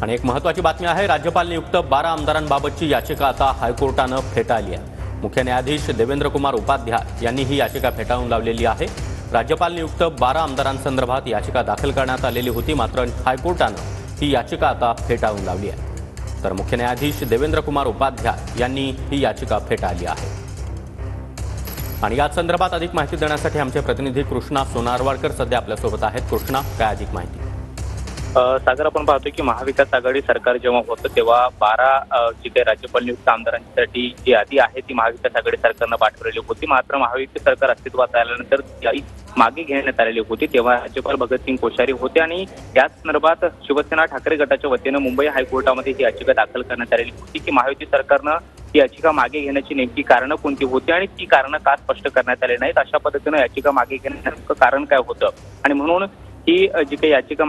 आणि एक महत्त्वाची बातमी आहे, राज्यपाल नियुक्त 12 आमदारांबाबतची याचिका आता हायकोर्टानं फेटाळली आहे। मुख्य न्यायाधीश देवेंद्र कुमार उपाध्याय यांनी ही याचिका फेटाळून लावलेली आहे। राज्यपाल नियुक्त 12 आमदारांसंदर्भात याचिका दाखल करण्यात आलेली होती, मात्र हायकोर्टानं ही याचिका आता फेटाळून लावली आहे। तर मुख्य न्यायाधीश देवेंद्र कुमार उपाध्याय यांनी ही याचिका फेटाळली आहे। आणि या संदर्भात अधिक माहिती देण्यासाठी आमचे प्रतिनिधी कृष्णा सोनारवाडकर सध्या आपल्यासोबत आहेत। कृष्णा, काय अधिक माहिती? सागर, आपण पाहतो की महाविकास आघाडी सरकार जेव्हा होतं तेव्हा 12 जे काही राज्यपाल नियुक्त आमदारांसाठी जी यादी आहे ती महाविकास आघाडी सरकारनं पाठवलेली होती। मात्र महाविकास सरकार अस्तित्वात आल्यानंतर ती मागे घेण्यात आलेली होती। तेव्हा राज्यपाल भगतसिंग कोश्यारी होते आणि याच संदर्भात शिवसेना ठाकरे गटाच्या वतीनं मुंबई हायकोर्टामध्ये ही याचिका दाखल करण्यात आलेली होती की महायुती सरकारनं ही याचिका मागे घेण्याची नेमकी कारणं कोणती होती आणि ती कारणं का स्पष्ट करण्यात आली नाहीत, अशा पद्धतीनं याचिका मागे घेण्याचं कारण काय होतं आणि म्हणून ही जी काही याचिका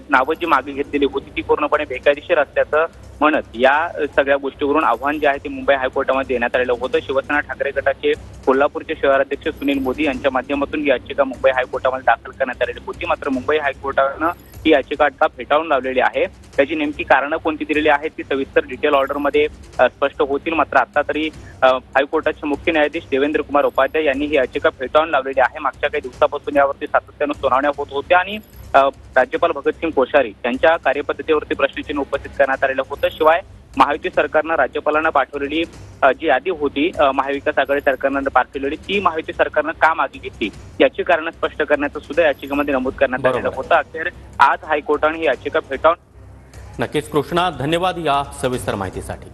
नावं जी मागे घेतलेली होती ती पूर्णपणे बेकायदेशीर असल्याचं म्हणत या सगळ्या गोष्टीवरून आव्हान जे आहे ते मुंबई हायकोर्टामध्ये देण्यात आलेलं होतं। शिवसेना ठाकरे गटाचे कोल्हापूरचे शहराध्यक्ष सुनील मोदी यांच्या माध्यमातून ही याचिका मुंबई हायकोर्टामध्ये दाखल करण्यात आलेली होती। मात्र मुंबई हायकोर्टानं ही याचिका आता फेटाळून लावलेली आहे। त्याची नेमकी कारणं कोणती दिलेली आहेत ती सविस्तर डिटेल ऑर्डरमध्ये स्पष्ट होतील। मात्र आता तरी हायकोर्टाचे मुख्य न्यायाधीश देवेंद्र कुमार उपाध्याय यांनी ही याचिका फेटाळून लावलेली आहे। मागच्या काही दिवसापासून यावरती सातत्यानं सुनावण्या होत होत्या आणि राज्यपाल भगतसिंग कोश्यारी यांच्या कार्यपद्धतीवरती प्रश्नचिन्ह उपस्थित करण्यात आलेलं होतं। शिवाय महायुती सरकारनं राज्यपालांना पाठवलेली जी यादी होती महाविकास आघाडी सरकारनं पाठवलेली ती महायुती सरकारनं का मागे घेतली याची कारणं स्पष्ट करण्याचं सुद्धा याचिकेमध्ये नमूद करण्यात आलेलं होतं। अखेर आज हायकोर्टाने ही याचिका फेटाळून नक्कीच कृष्णा, धन्यवाद या सविस्तर माहितीसाठी।